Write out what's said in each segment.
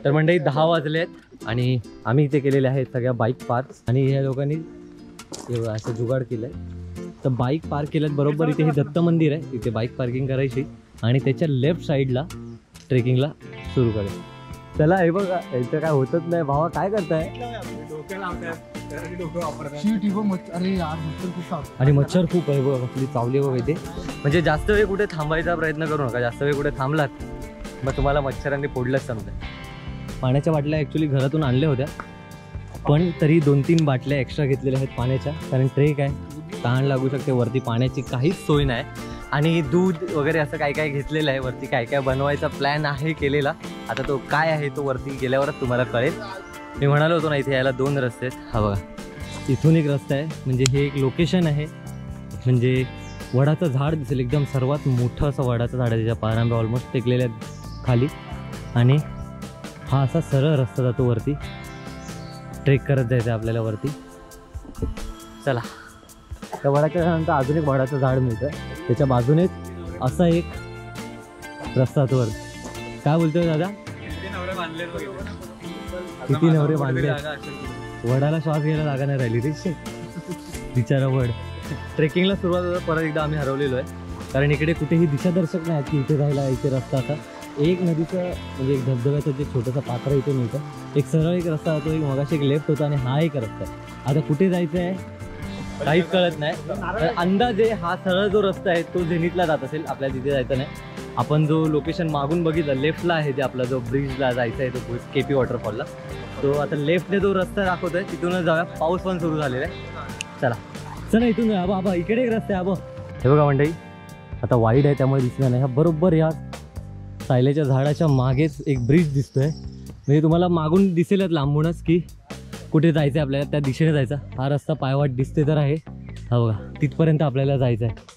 तर मंडळी 10 वाजले आहेत आणि आम्ही इथे केलेले आहेत सगळ्या बाईक पार्क आणि ह्या लोकांनी असं जुगाड केलंय. तर बाईक पार्क केल्यात बरोबर इथे हे दत्त मंदिर आहे, इथे बाईक पार्किंग करायची आणि त्याच्या लेफ्ट साईडला ट्रेकिंगला सुरू करायचं. चला हे बघा, याचं काय होतच नाही. भावा काय करताय? आणि मच्छर खूप आहे बघ, आपली चावली बघ इथे. म्हणजे जास्त वेळ कुठे थांबायचा प्रयत्न करू नका, जास्त वेळ कुठे थांबलात मग तुम्हाला मच्छरांनी फोडलंच समजा. पाण्याच्या बाटल्या ॲक्च्युली घरातून आणल्या होत्या, पण तरी 2-3 बाटल्या एक्स्ट्रा घेतलेल्या आहेत पाण्याच्या, कारण ट्रेक आहे, तहान लागू शकते, वरती पाण्याची काहीच सोय नाही. आणि दूध वगैरे असं काय काय घेतलेलं आहे, वरती काय काय बनवायचा प्लॅन आहे केलेला. आता तो काय आहे तो वरती गेल्यावरच तुम्हाला कळेल. मी म्हणालो होतो ना इथे यायला 2 रस्ते आहेत. हा बघा, इथून एक रस्ता आहे, म्हणजे हे एक लोकेशन आहे, म्हणजे वडाचं झाड दिसेल, एकदम सर्वात मोठं असं वडाचं झाड आहे, त्याच्या पानांबे ऑलमोस्ट टेकलेल्या आहेत खाली. आणि हा असा सरळ रस्ता जातो वरती, ट्रेक करत जायचं आपल्याला वरती. चला, त्या वडाच्या झाडानंतर अजून एक वडाचं झाड मिळतं, त्याच्या बाजूनेच असा एक रस्ता जातो वरती. काय बोलतोय दादा? किती नवरे बांधले, वडाला श्वास घ्यायला जागा नाही राहिली रे बिचारा वड. ट्रेकिंगला सुरुवात होता, परत एकदा आम्ही हरवलेलो आहे, कारण इकडे कुठेही दिशादर्शक नाही की इथे जायला इथे रस्ता. आता एक नदीचं म्हणजे एक धबधब्याचं जे छोटंसं पात्र इथे मिळतं, एक सरळ एक रस्ता होतो, एक मगाशी एक लेफ्ट होता आणि हा एक रस्ता आहे. आता कुठे जायचं आहे काहीच कळत नाही. तर अंदाजे हा सरळ जो रस्ता आहे तो झेनिथला जात असेल, आपल्याला तिथे जायचं नाही. आपण जो लोकेशन मागून बघितलं लेफ्टला आहे, ते आपला जो ब्रिजला जायचा आहे तो केपी वॉटरफॉलला, तो आता लेफ्टने जो रस्ता दाखवतोय तिथूनच जाऊया. पाऊस पण सुरू झालेला आहे. चला चला इथून जा बाबा, इकडे एक रस्ता आहे बाबा. हे बघा मंडळी, आता वाईड आहे त्यामुळे दिसणार नाही. हा बरोबर या सायलेच्या झाडाच्या मागेच एक ब्रिज दिसतोय, म्हणजे तुम्हाला मागून दिसेलच लांबूनच की कुठे जायचं आहे आपल्याला, त्या दिशेने जायचा. हा रस्ता पायवाट दिसते तर आहे, हा बघा तिथपर्यंत आपल्याला जायचं आहे.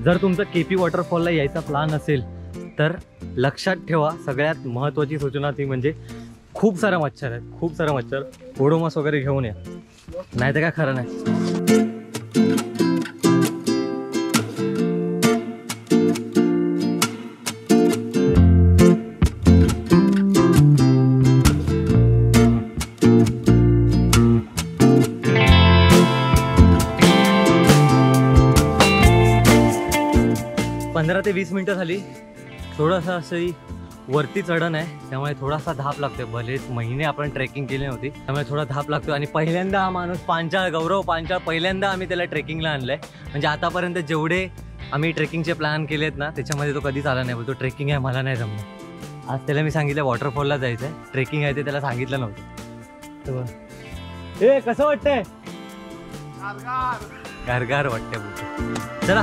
जर तुमचं केपी वॉटरफॉलला यायचा प्लॅन असेल तर लक्षात ठेवा, सगळ्यात महत्त्वाची सूचना ती म्हणजे खूप सारा मच्छर आहेत, खूप सारा मच्छर. ओडोमॉस वगैरे घेऊन या, नाही तर काय खरं नाही. 15 ते 20 मिनटं झाली. थोडंसं अशी वरती चढण आहे, त्यामुळे थोडासा धाप लागतोय. भलेच महिने आपण ट्रेकिंग केली नव्हती, त्यामुळे थोडा धाप लागतो. आणि पहिल्यांदा हा माणूस पांचाळ, गौरव पांचाळ, पहिल्यांदा आम्ही त्याला ट्रेकिंगला आणलंय. म्हणजे आतापर्यंत जेवढे आम्ही ट्रेकिंगचे प्लॅन केलेत ना, त्याच्यामध्ये तो कधीच आला नाही. बोलतो ट्रेकिंग आहे, मला नाही जमणार. आज त्याला मी सांगितलं वॉटरफॉलला जायचं आहे, ट्रेकिंग आहे ते त्याला सांगितलं नव्हतं. ए कसं वाटतंय? गारगार वाटतंय बोलतो. चला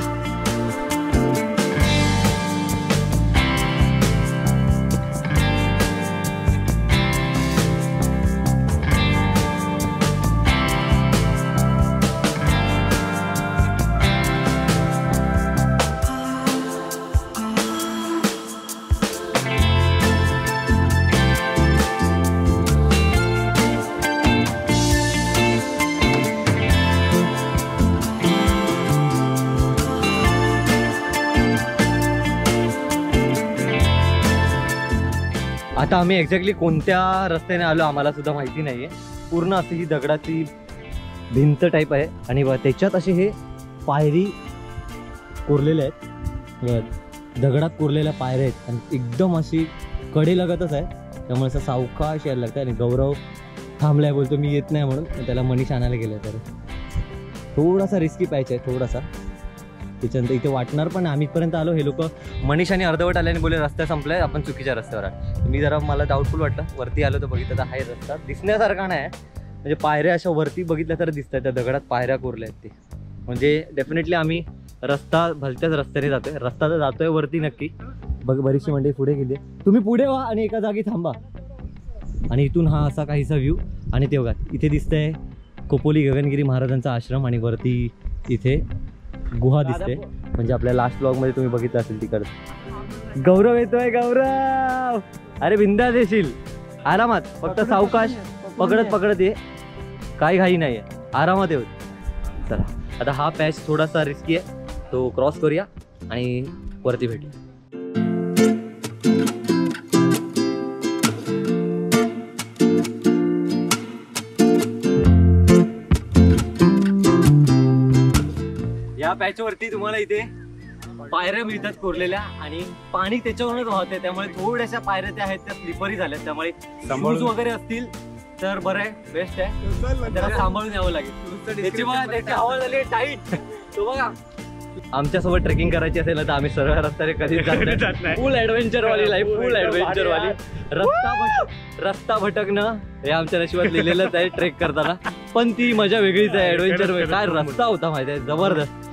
आता आम्ही एक्झॅक्टली कोणत्या रस्त्याने आलो आम्हाला सुद्धा माहिती नाहीये. पूर्ण अशी ही दगडाची भिंत टाईप आहे आणि त्याच्यात असे हे पायरी कोरलेल्या आहेत, दगडात कोरलेल्या पायऱ्या आहेत आणि एकदम अशी कडेलगतच आहे, त्यामुळे असं सावकाश यायला लागतं. आणि गौरव थांबलाय, बोलतो मी येत नाही म्हणून, त्याला मनीष आणायला गेलं. तर थोडासा रिस्की पाहिजे आहे, थोडासा. त्याच्यानंतर इथे वाटणार पण आम्ही इथपर्यंत आलो. हे लोक मनीष आणि अर्धवट आल्याने बोले रस्ता संपलाय, आपण चुकीच्या रस्त्यावर आहे. मी जरा मला डाऊटफुल वाटलं, वरती आलो तर बघितलं तर आहे रस्ता दिसण्यासारखा नाही, म्हणजे पायऱ्या अशा वरती बघितल्या तर दिसतात, त्या दगडात पायऱ्या कोरल्या आहेत ते. म्हणजे डेफिनेटली आम्ही रस्ता भलत्याच रस्त्याने जातोय, रस्ता तर जातोय वरती नक्की. बघ बरीचशी मंडळी पुढे गेली, तुम्ही पुढे व्हा आणि एका जागी थांबा. आणि इथून हा असा काहीसा व्ह्यू. आणि ते बघा इथे दिसतंय खोपोली गगनगिरी महाराजांचा आश्रम आणि वरती इथे गुहा दिसते, म्हणजे आपल्या लास्ट ब्लॉग मध्ये तुम्ही बघितलं असेल तिकडं. गौरव येतोय, गौरव. अरे बिंदास येशील, आरामात, फक्त सावकाश पकडत पकडत ये, काही घाई नाहीये, आरामात येऊ. चला आता हा पॅच थोडासा रिस्की आहे, तो क्रॉस करूया आणि वरती भेटूया. या पॅच वरती तुम्हाला इथे पायऱ्या मिळतात कोरलेल्या आणि पाणी त्याच्यावरूनच वाहते, त्यामुळे थोड्याशा पायऱ्या त्या आहेत त्या स्लिपरी झाल्यात, त्यामुळे शूज वगैरे असतील तर बरं आहे, बेस्ट आहे. त्याला सांभाळून यावं लागेल. त्याची बघा, त्याची हवा झाली टाईट. तो बघा, आमच्यासोबत ट्रेकिंग करायची असेल तर आम्ही सरळ रस्त्याने कधीच जात नाही. फुल ऍडव्हेंचर वाली लाईफ, फुल ऍडव्हेंचर वाली. रस्ता भटकणं हे आमच्या नशिबात लिहिलेलंच आहे ट्रेक करताना, पण ती मजा वेगळीच आहे. ऍडव्हेंचर काय रस्ता होता माहिती आहे, जबरदस्त.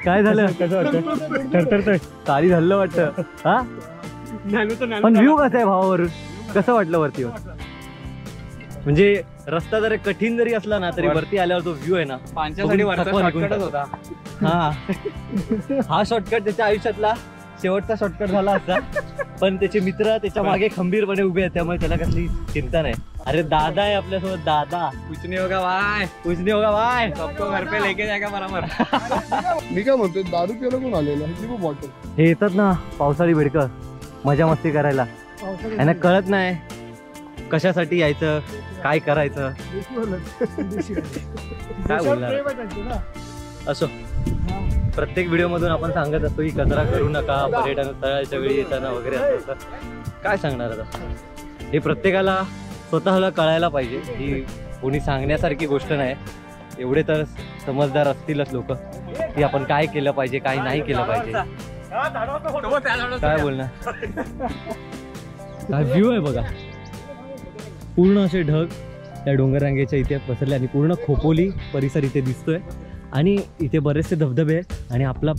काय झालं, काली झालं वाटतं. हा पण व्ह्यू कसा आहे भावावरून, कसं वाटलं वरती? म्हणजे रस्ता जरी कठीण जरी असला ना तरी वरती आल्यावर तो व्ह्यू आहे ना, होता. हा शॉर्टकट त्याच्या आयुष्यातला शेवटचा शॉर्टकट झाला असता, पण त्याचे मित्र त्याच्या मागे खंबीरपणे उभे आहेत, त्यामुळे त्याला कसली चिंता नाही. अरे दादा आहे आपल्यासोबत, दादा. कुछ नहीं होगा भाई, कुछ नहीं होगा भाई, सबको घर पे लेके जाएगा बराबर. मी काय म्हणतोय, दारू प्यायला कोण आलेला? बॉटल हे येतात ना पावसाळी बेडकं मजा मस्ती करायला, यांना कळत नाही कशासाठी यायचं, काय करायचं. काय बोलणार. असो, प्रत्येक व्हिडिओ मधून आपण सांगत असतो की कचरा करू नका पर्यटन स्थळाच्या वेळी येताना वगैरे. असं काय सांगणार आता, हे प्रत्येकाला स्वतःला कळायला पाहिजे की कोणी सांगण्यासारखी गोष्ट नाही. एवढे तर समजदार असतीलच लोक की आपण काय केलं पाहिजे, काय नाही केलं पाहिजे. काय बोलणार. काय व्ह्यू आहे बघा, पूर्ण असे ढग त्या डोंगररांगेच्या इथे पसरले आणि पूर्ण खोपोली परिसर इथे दिसतोय आणि इथे बरेचसे धबधबे आहेत आणि आपला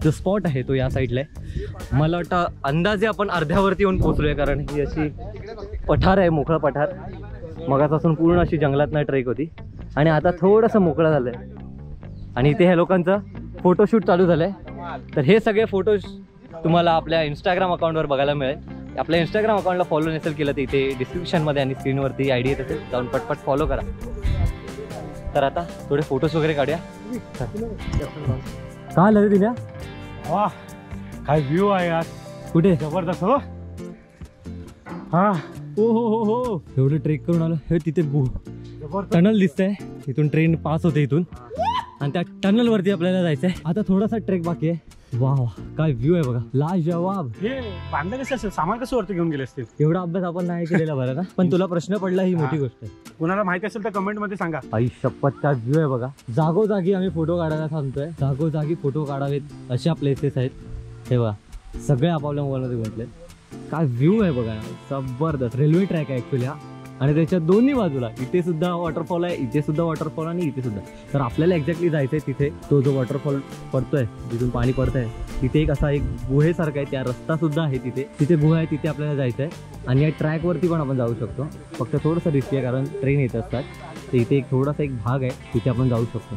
जो स्पॉट आहे तो या साईडला आहे. मला वाटतं अंदाजे आपण अर्ध्यावरती येऊन पोहोचलोय, कारण ही अशी पठार आहे, मोकळं पठार. मगापासून पूर्ण अशी जंगलातनं ट्रेक होती आणि आता थोडंसं मोकळं झालंय आणि इथे ह्या लोकांचं फोटोशूट चालू झालंय. तर हे सगळे फोटोज तुम्हाला आपल्या इंस्टाग्राम अकाउंटवर बघायला मिळेल. आपल्या इंस्टाग्राम अकाउंटला फॉलो नसेल केलं तर इथे डिस्क्रिप्शनमध्ये आणि स्क्रीनवरती आयडी येत असेल, जाऊन पटपट फॉलो करा. तर आता थोडे फोटोज वगैरे काढूया. काय आलं दिल्या? वाह काय व्ह्यू आहे यार, कुठे? जबरदस्त. हो हा, हो हो हो हो, एवढं ट्रेक करून आलो. हे तिथे टनल दिसतंय, इथून ट्रेन पास होते इथून आणि त्या टनल वरती आपल्याला जायचंय. आता थोडासा ट्रेक बाकी आहे. वा वा काय व्ह्यू आहे बघा, लाजवाब. हे बांधलं कसं असेल, सामान कसं वरती घेऊन गेले असतील? एवढा अभ्यास आपण नाही केलेला बरं ना, पण तुला प्रश्न पडला ही मोठी गोष्ट आहे. कुणाला माहिती असेल तर कमेंट मध्ये सांगा. आई शपथ, काय व्ह्यू आहे बघा. जागोजागी आम्ही फोटो काढायला सांगतोय, जागोजागी फोटो काढावेत अशा प्लेसेस आहेत. हे बघा सगळे आपापल्या मोबाईलमध्ये म्हटले. काय व्ह्यू आहे बघा, जबरदस्त. रेल्वे ट्रॅक आहे ऍक्च्युली हा, आणि त्याच्या दोन्ही बाजूला इथे सुद्धा वॉटरफॉल आहे, इथे सुद्धा वॉटरफॉल आणि इथे सुद्धा. तर आपल्याला एक्झॅक्टली जायचंय तिथे, तो जो वॉटरफॉल पडतोय जिथून पाणी पडतंय तिथे एक असा एक गुहेसारखा आहे, त्या रस्ता सुद्धा आहे तिथे गुहा आहे, तिथे आपल्याला जायचंय. आणि या ट्रॅकवरती पण आपण जाऊ शकतो, फक्त थोडंसं रिस्की आहे कारण ट्रेन येत असतात. तर इथे एक थोडासा एक भाग आहे तिथे आपण जाऊ शकतो.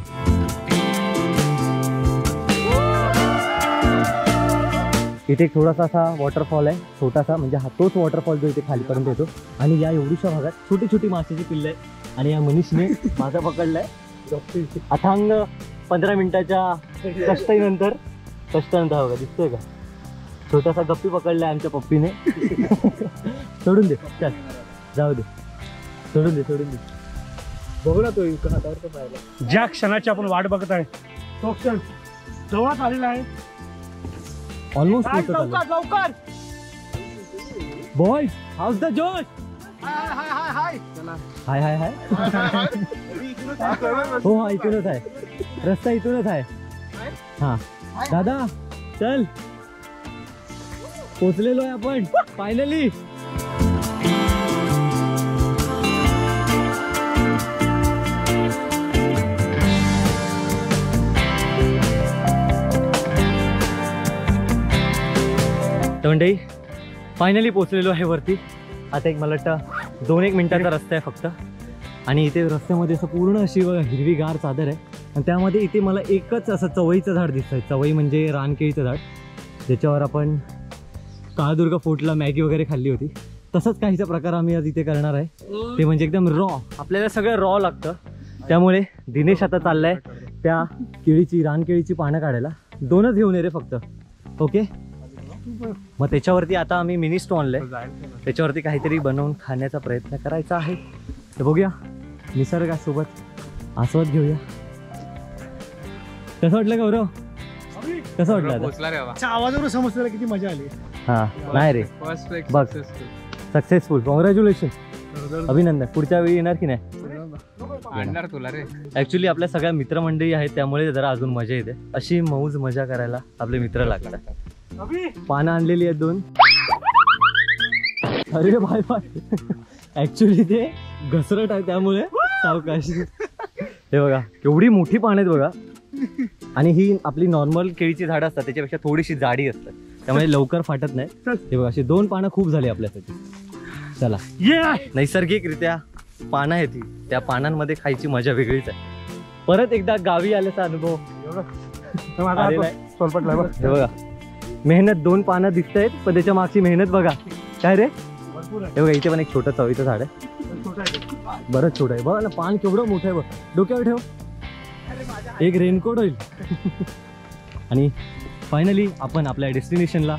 इथे एक थोडासा असा वॉटरफॉल आहे, छोटासा, म्हणजे हा तोच वॉटरफॉल जो इथे खालीपर्यंत येतो. आणि या एवढ्याशा भागात छोटी छोटी माशाची पिल्ले आहेत आणि या मनीषने मासा पकडलाय अथांग 15 मिनिटाच्या कष्टानंतर बघा, दिसतोय का? छोटासा गप्पी पकडलाय आमच्या पप्पीने. सोडून दे, चल जाऊ दे, सोडून दे. बघू ना तो हातावर पाहिला. ज्या क्षणाची आपण वाट बघत आहे तो क्षण जवळच आलेला आहे. ऑलमोस्ट लवकर बॉयज, हाऊस द जोश. हाय हो हा इथूनच आहे रस्ता, इथूनच आहे. हा दादा चल, पोचलेलो आहे आपण फायनली. तर मंडळी फायनली पोचलेलो आहे वरती. आता एक मला वाटतं 2-1 मिनिटाचा रस्ता आहे फक्त. आणि इथे रस्त्यामध्ये असं पूर्ण अशी हिरवीगार चादर आहे आणि त्यामध्ये इथे मला एकच असं चवईचं झाड दिसतंय. चवई म्हणजे रानकेळीचं झाड, ज्याच्यावर आपण काळदुर्गा फोर्टला मॅगी वगैरे खाल्ली होती. तसंच काहीचा प्रकार आम्ही आज इथे करणार आहे. ते म्हणजे एकदम रॉ, आपल्याला सगळं रॉ लागतं. त्यामुळे दिनेश आता चाललाय त्या केळीची, रानकेळीची पानं काढायला. 2च घेऊन ये रे फक्त. ओके, मग त्याच्यावरती आता आम्ही मिनी स्टोव आणलंय. त्याच्यावरती काहीतरी बनवून खाण्याचा प्रयत्न करायचा आहे. तर बघूया, निसर्गासोबत आस्वाद घेऊया. कसं वाटलं गौरव? कसं वाटलं आता? आवाजावर समजलं किती मजा आली. हा नाही रे, बघ सक्सेसफुल. कॉंग्रॅच्युलेशन, अभिनंदन. पुढच्या वेळी येणार की नाही? आणणार तुला रे. ऍक्च्युली आपल्या सगळ्या मित्रमंडळी आहेत, त्यामुळे जरा अजून मजा येते. अशी मौज मजा करायला आपले मित्र लागतात. पानं आणलेली आहेत 2. अरे बाय बाय. ऍक्च्युली ते घसरट आहे, त्यामुळे सावकाश. हे बघा केवढी मोठी पानं आहेत बघा. आणि ही आपली नॉर्मल केळीची झाडं असतात, त्याच्यापेक्षा थोडीशी जाडी असतात, त्यामुळे लवकर फाटत नाही. हे बघा अशी 2 पानं खूप झाली आपल्यासाठी. चला, नैसर्गिकरित्या पानं आहेत ती, त्या पानांमध्ये खायची मजा वेगळीच आहे. परत एकदा गावी आल्याचा अनुभव आलेला आहे. हे बघा मेहनत, 2 पानं दिसत आहेत, पण त्याच्या मागची मेहनत बघा काय रे. हे बघा इथे पण एक छोटं चवीचं झाड आहे, बरंच छोटं आहे. बघा ना पान केवढं मोठं आहे बघ. डोक्यावर ठेव, एक रेनकोट होईल. आणि फायनली आपण आपल्या डेस्टिनेशनला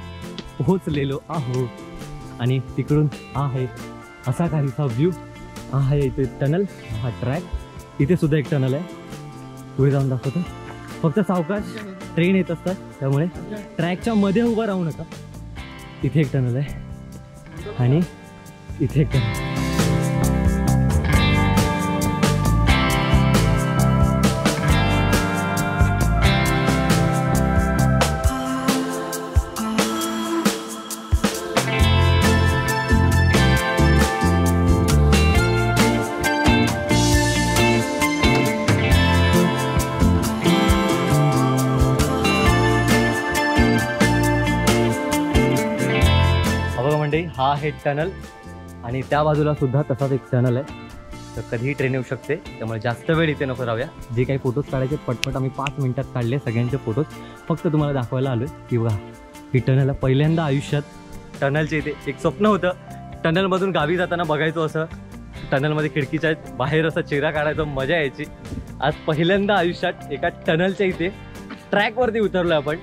पोहोचलेलो आहोत. आणि तिकडून आहे असा काहीसा व्ह्यू. आहे इथे टनल, हा ट्रॅक. इथे सुद्धा एक टनल आहे, पुढे जाऊन दाखवतो. फक्त सावकाश, ट्रेन येत असतात, त्यामुळे ट्रॅकच्या मध्ये उभं राहू नका. इथे एक टनल आहे आणि इथे एक टनल. हा आहे टनल आणि त्या बाजूला सुद्धा तसाच एक टनल आहे. तर कधीही ट्रेन येऊ शकते, त्यामुळे जास्त वेळ इथे नको राहूया. जे काही फोटोज काढायचे पटपट आम्ही 5 मिनिटात काढले सगळ्यांचे फोटोज. फक्त तुम्हाला दाखवायला आलोय की बघा ही टनल. पहिल्यांदा आयुष्यात टनलचे इथे एक स्वप्न होतं, टनलमधून गावी जाताना बघायचो असं, टनलमध्ये खिडकीच्या बाहेर असं चेहरा काढायचो, मजा यायची. आज पहिल्यांदा आयुष्यात एका टनलच्या इथे ट्रॅकवरती उतरलो आपण.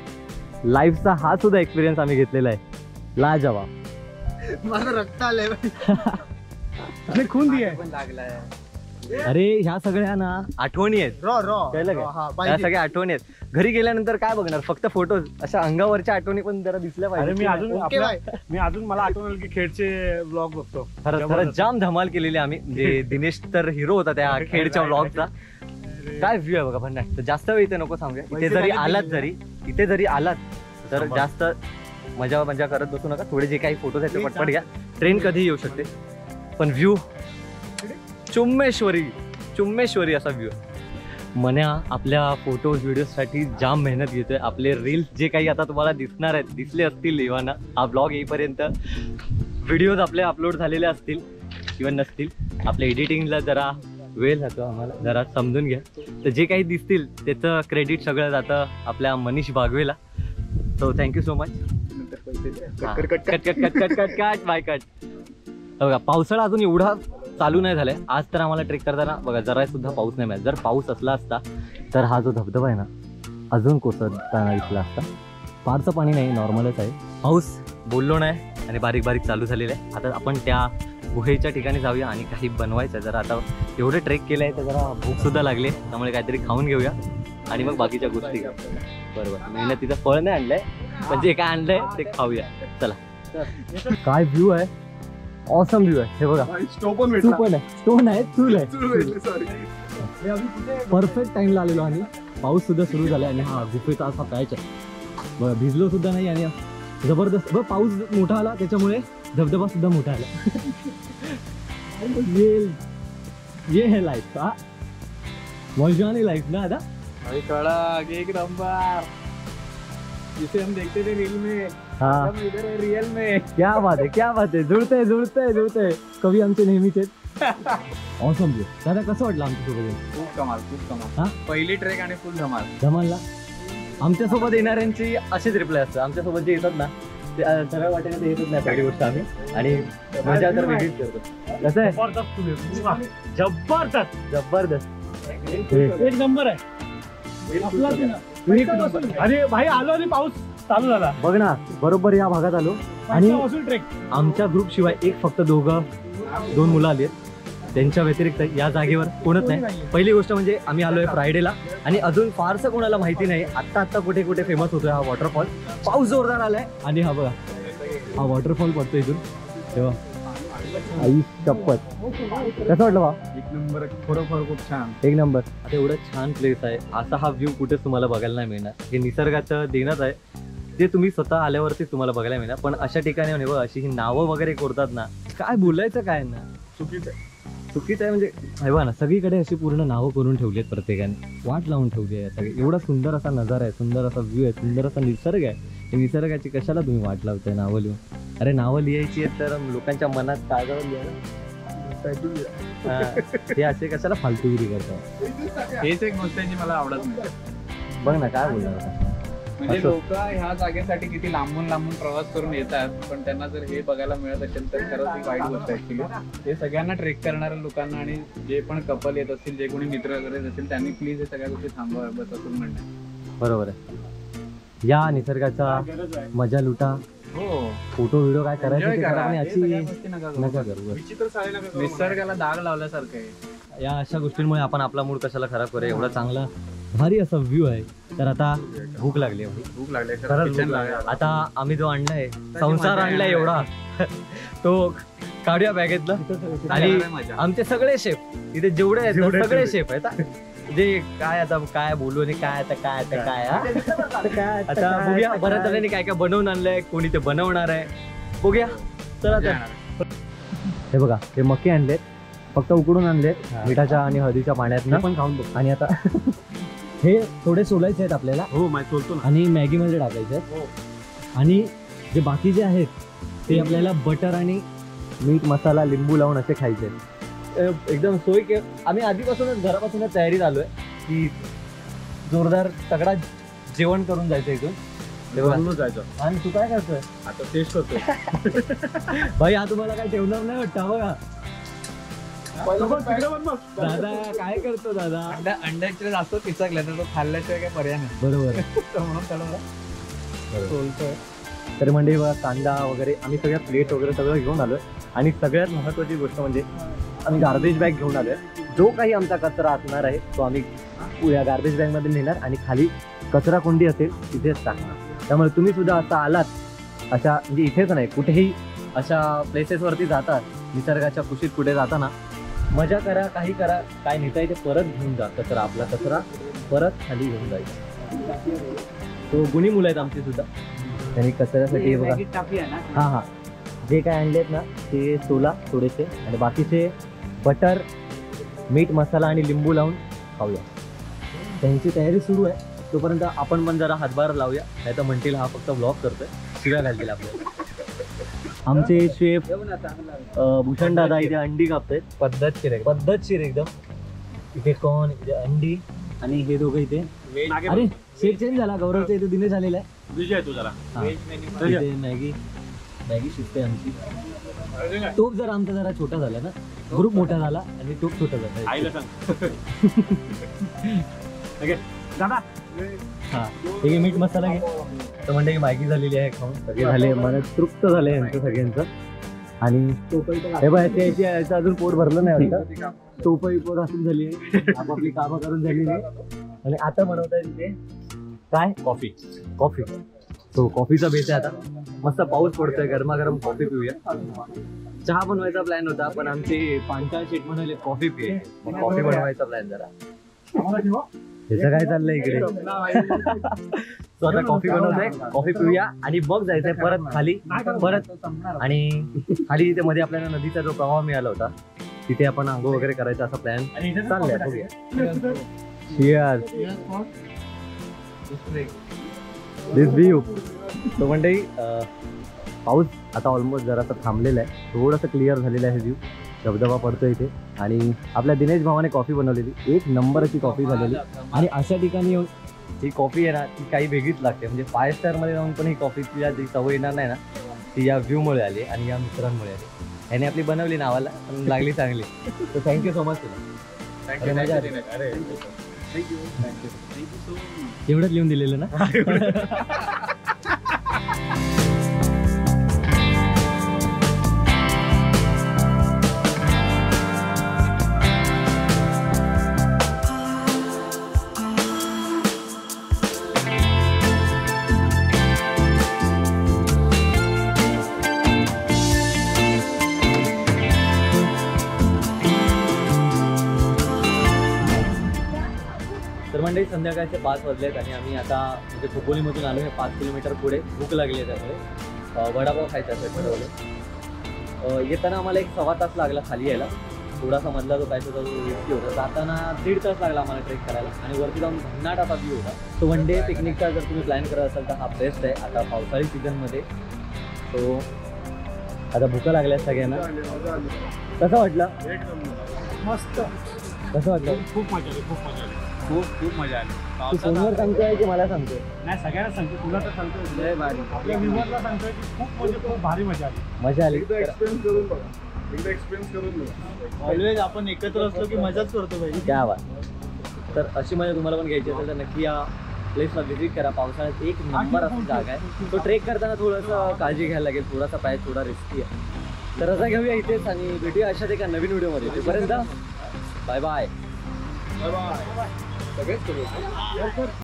लाईफचा हा सुद्धा एक्सपिरियन्स आम्ही घेतलेला आहे. लाजवाब. माझं रक्त आलंय, खून दिया पण लागलाय. अरे ह्या सगळ्या ना आठवणी आहेत. कळलं का? ह्या सगळ्या आठवणी आहेत. घरी गेल्यानंतर काय बघणार, फक्त फोटोज. अशा अंगावरच्या आठवणी पण जरा दिसल्या अरे पाहिजे. मी अजून मला आठवण आलं की खेडचे ब्लॉग बघतो. खरंच जाम धमाल केलेली आम्ही. म्हणजे दिनेश तर हिरो होता त्या खेडच्या ब्लॉगचा. काय व्ह्यू आहे बघा भन्नाट. तर जास्त वेळ इथे नको सांगूया. इथे जरी आलात तर जास्त मजा करत बसू नका. थोडे जे काही फोटोज आहेत ते पटपट घ्या. ट्रेन कधी येऊ शकते, पण व्ह्यू चुम्मेश्वरी असा व्ह्यू. मन्या आपल्या फोटोज व्हिडिओसाठी जाम मेहनत घेतोय. आपले रील्स जे काही आता तुम्हाला दिसणार आहेत, दिसले असतील इव्हाना हा ब्लॉग येईपर्यंत, व्हिडिओज आपले अपलोड झालेले असतील किंवा नसतील. आपल्या एडिटिंगला जरा वेळ जातो आम्हाला, जरा समजून घ्या. तर जे काही दिसतील त्याचं क्रेडिट सगळं जातं आपल्या मनीष बागवेला. So thank you so much. Cut by cut. बघा पावसाळा अजून एवढा चालू नाही झालाय. आज तर आम्हाला ट्रेक करताना बघा जरा सुद्धा पाऊस नाही मिळाला. जर पाऊस असला असता तर हा जो धबधबा आहे ना अजून कोसळताना दिसला असता. फारसं पाणी नाही, नॉर्मलच आहे. पाऊस बोललो नाही आणि बारीक बारीक चालू झालेला आहे. आता आपण त्या गुहेच्या ठिकाणी जाऊया आणि काही बनवायचं. जरा आता एवढं ट्रेक केलं आहे तर जरा भूक सुद्धा लागली, त्यामुळे काहीतरी खाऊन घेऊया आणि मग बाकीच्या गोष्टी. बरोबर, मेहनतीचं फळ नाही आणलंय, पण जे काय आणलंय ते खाऊया. चला. काय व्ह्यू आहे, ऑसम व्ह्यू आहे. हे बघा स्टोन आहे, चूल आहे. परफेक्ट टाइमला आलेलो आणि पाऊस सुद्धा सुरू झाला आणि हा गुफेचा असा पॅच आहे बघा. भिजलो सुद्धा नाही आणि जबरदस्त बघ. पाऊस मोठा आला त्याच्यामुळे धबधबा सुद्धा मोठा आला. ये है लाइफ. हा मजा नहीं लाइफ ना. आता एक नंबर जिसे हम देखते थे रील में, हाँ हम इधर है रियल में. क्या बात है, क्या बात है. जुळते. कवी आमचे नेहमीचे ऑसम व्ह्यू. दादा कसं वाटलं आमच्यासोबत खूप कमाल खूप हा? कमाल. पहिली ट्रेक आणि फुल धमाल. धमालला? आमच्यासोबत येणाऱ्यांची अशीच रिप्लाय असतं. आमच्यासोबत जे येतात ना ते सरळ वाटेने ते येतच नाही पहिली गोष्ट आम्ही. आणि मजा तर वेगळीच करतो. कसं आहे? जबरदस्त तुम्ही. जबरदस्त जबरदस्त. एक नंबर आहे आपला एक नंबर. अरे भाई आलो आणि पाऊस चालू झाला. बघ ना बरोबर या भागात आलो आणि ट्रेक आमच्या ग्रुप शिवाय एक फक्त दोन मुलं आली आहेत. त्यांच्या व्यतिरिक्त या जागेवर कोणच नाही. पहिली गोष्ट म्हणजे आम्ही आलोय फ्रायडेला आणि अजून फारसं कोणाला माहिती नाही. आत्ता कुठे कुठे फेमस होतोय हा वॉटरफॉल. पाऊस जोरदार आलाय आणि हा बघा हा वॉटरफॉल पडतो इथून तेव्हा. आई शपथ. कसं वाटलं बा? एक नंबर खरोखर खूप छान. एक नंबर. आता एवढं छान प्लेस आहे. असा हा व्ह्यू कुठेच तुम्हाला बघायला नाही मिळणार. हे निसर्गाचं देणंच आहे जे तुम्ही स्वतः आल्यावरती तुम्हाला बघायला मिळणार. पण अशा ठिकाणी म्हणजे बघ अशी ही नावं वगैरे करतात ना, काय बोलायचं काय ना, चुकीचं आहे. म्हणजे हे बघा ना सगळीकडे अशी पूर्ण नावं करून ठेवली आहेत प्रत्येकाने. वाट लावून ठेवली आहे सगळे. एवढा सुंदर असा नजारा आहे, सुंदर असा व्ह्यू आहे, सुंदर असा निसर्ग आहे. हे निसर्गाची कशाला तुम्ही वाट लावताय नावं लिहून? अरे नावं लिहायची आहेत तर लोकांच्या मनात कागदावर लिहा. हे असे कशाला फालतूगिरी करतात? हेच एक गोष्ट आहे जी मला आवडत नाही. बघ ना काय बोलणार आता? म्हणजे असं. लोक ह्या जागेसाठी किती लांबून लांबून प्रवास करून येतात, पण त्यांना जर हे बघायला मिळत असेल तर खरंच ही वाईट गोष्ट आहे ऍक्च्युली. हे सगळ्यांना ट्रेक करणाऱ्या लोकांना आणि जे पण कपल येत असतील, जे कोणी मित्र वगैरे असतील, त्यांनी प्लीज हे सगळ्या गोष्टी थांबवा बस असं म्हणणं आहे. बरोबर आहे. या निसर्गाचा मजा लुटा. हो, फोटो व्हिडिओ काय करायचं Enjoy ते करा. करा आणि हे याची सगळ्या गोष्टी नका करू. नका करू बस. निसर्गाला दाग लावल्यासारखं आहे. या अशा गोष्टींमुळे आपण आपला मूड कशाला खराब करूया? एवढा चांगला भारी असा व्ह्यू आहे. तर आता भूक लागली आहे. भूक लागली खरंच भूक लागली. आता आम्ही जो आणलाय संसार आणलाय एवढा तो काढूया बॅगेतलं. आणि आमचे सगळे शेफ इथे जेवढे आहेत ना, सगळे शेफ आहेत. जे काय आता काय बोलू आणि काय आता बघूया. बऱ्याच जणांनी काय काय बनवून आणलंय, कोणी ते बनवणार आहे. बघूया चला तर. हे बघा हे मके आणलेत, फक्त उकडून आणलेत मिठाच्या आणि हळदीच्या पाण्यात पण खाऊन बघ. आणि आता हे थोडे सोलायचे आहेत आपल्याला. हो माहिती बोलतो ना. आणि मॅगी मध्ये टाकायचे आहेत. आणि जे बाकीचे आहेत ते आपल्याला बटर आणि मीठ मसाला लिंबू लावून असे खायचे आहेत. एकदम सोय के. आम्ही आधीपासूनच घरापासूनच तयारीत आलोय की जोरदार तगडा जेवण करून जायचं इथून. जायचं. आणि तू काय करतोय आता टेस्ट करतोय. भाई? हा तुम्हाला काय ठेवणार नाही वाटतं बघा. दादा काय करतो दादा? अंड्याचे जास्त पिचकल्या तर तो खाल्ल्याशिवाय काय पर्याय नाही. बरोबर. म्हणून त्याला बोलतोय. तर म्हणजे बघा कांदा वगैरे आम्ही सगळ्या प्लेट वगैरे सगळं घेऊन आलोय. आणि सगळ्यात महत्वाची गोष्ट म्हणजे आम्ही गार्बेज बॅग घेऊन आलोय. जो काही आमचा कचरा असणार आहे तो आम्ही या गार्बेज बॅग मध्ये नेणार आणि खाली कचरा कोंडी असेल तिथेच टाकणार. त्यामुळे तुम्ही सुद्धा आता आलात अशा म्हणजे इथेच नाही कुठेही अशा प्लेसेस वरती जातात निसर्गाच्या कुशीत कुठे जाताना मजा करा, काही करा, काय नेता ते परत घेऊन जा. कचरा आपला कचरा परत खाली घेऊन जायचा. तो गुणी मुलं आहेत आमची सुद्धा. त्यांनी कचऱ्यासाठी बघा हा जे काय आणलेत ना ते सोला थोडेसे आणि बाकीचे बटर मीठ मसाला आणि लिंबू लावून खाऊया. त्यांची तयारी सुरू आहे. तोपर्यंत आपण पण जरा हातभार लावूया, नाही तर म्हणतील हा फक्त ब्लॉग करतोय, शिव्या घालतील आपल्याला. आमचे शेफ भूषण दादा इथे अंडी कापतायत. पद्धतशीर एकदम. इथे कॉर्न, इथे अंडी आणि हे दोघं इथे. अरे शेफ चेंज झाला. गौरवचा इथे दिनेश आलेला आहे. विजय तू जरा. इथे मॅगी शिजते आमची. टोप जरा आमचा जरा छोटा झाला ना, ग्रुप मोठा झाला आणि टोप छोटा झाला. आईला सांग. दादा हा ठीक आहे. मीठ मसाला घे. तर म्हणजे मॅगी झालेली आहे खाऊन सगळे झाले. मला तृप्त झालंय यांचं सगळ्यांचं. आणि हे बघा याचं अजून पोट भरलं नाही वाटतं. टोपही पोट घासून झाली आहे, आपापली कामं करून झालेली आहे. आणि आता बनवताय तिथे काय? कॉफी. तो कॉफीचा बेस आहे. आता मस्त पाऊस पडतोय, गरमागरम कॉफी पिऊया. चहा बनवायचा प्लॅन होता पण आमची पांचाळ शेट म्हणाले कॉफी पिये. कॉफी बनवायचा प्लॅन जरा. ह्याचं काय चाललंय इकडे? तो आता कॉफी बनवतोय, कॉफी पिऊया आणि मग जायचंय परत खाली. आणि खाली तिथे मध्ये आपल्याला नदीचा जो प्रवाह मिळाला होता तिथे आपण आंघोळ वगैरे करायचा असा प्लॅन चाललाय. बघूया. दिस व्ह्यू. तो म्हणजे पाऊस आता ऑलमोस्ट जरासा थांबलेला आहे, थोडंसं क्लिअर झालेला आहे व्ह्यू. धबधबा पडतो इथे. आणि आपल्या दिनेश भावाने कॉफी बनवलेली, एक नंबर अशी कॉफी झालेली. आणि अशा ठिकाणी येऊन ही कॉफी आहे ना ती काही वेगळीच लागते. म्हणजे 5 स्टारमध्ये जाऊन पण ही कॉफीची जी सवय येणार नाही ना ती या व्ह्यूमुळे आली आणि या मित्रांमुळे आली. याने आपली बनवली नावाला पण लागली चांगली. तर थँक्यू सो मच तुला. अरे मजा आली. एवढंच लिहून दिलेलं ना. तर मंडळी संध्याकाळचे 5 वाजलेत आणि आम्ही आता म्हणजे खोपोलीमधून आलो आहे 5 किलोमीटर पुढे. भूक लागली आहे त्यामुळे वडापाव खायचा असं ठरवलं. येताना आम्हाला 1 सव्वा तास लागला खाली यायला. थोडासा मधला जो काय होता तो रिस्की होता. जाताना 1.5 तास लागला आम्हाला ट्रेक करायला आणि वरती जाऊन भन्नाट असा व्ह्यू होता. तो वन डे पिकनिकचा जर तुम्ही प्लॅन करत असाल तर हा बेस्ट आहे आता पावसाळी सीझनमध्ये. सो आता भूका लागल्या सगळ्यांना. कसं वाटलं? मस्त. कसं वाटलं? खूप मजा आली, खूप मजा आली. खूप मजा आली. तू फोनवर सांगतोय की मला सांगतोय? नाही सगळ्यांना सांगतो, तुला तर सांगतो, आपल्या व्ह्यूअरला सांगतोय की खूप म्हणजे खूप भारी मजा आली. मजा आली. एकदा एक्सपिरियन्स करून बघा, एकदा एक्सपिरियन्स करून बघा. ऑलवेज आपण एकत्र असलो की मजाच करतो भाई. क्या बात. तर अशी मजा तुम्हाला पण घ्यायची असेल तर नक्की या प्लेसला व्हिजिट करा. पावसाळ्यात एक नंबर अशी जागा आहे. तो ट्रेक करताना थोडंसं काळजी घ्यायला लागेल, थोडासा पाय थोडा रिस्की आहे. तर रजा घेऊया इथेच आणि भेटूया अशाच एका नवीन व्हिडिओमध्ये. तोपर्यंत बाय बाय. सगळेच करू.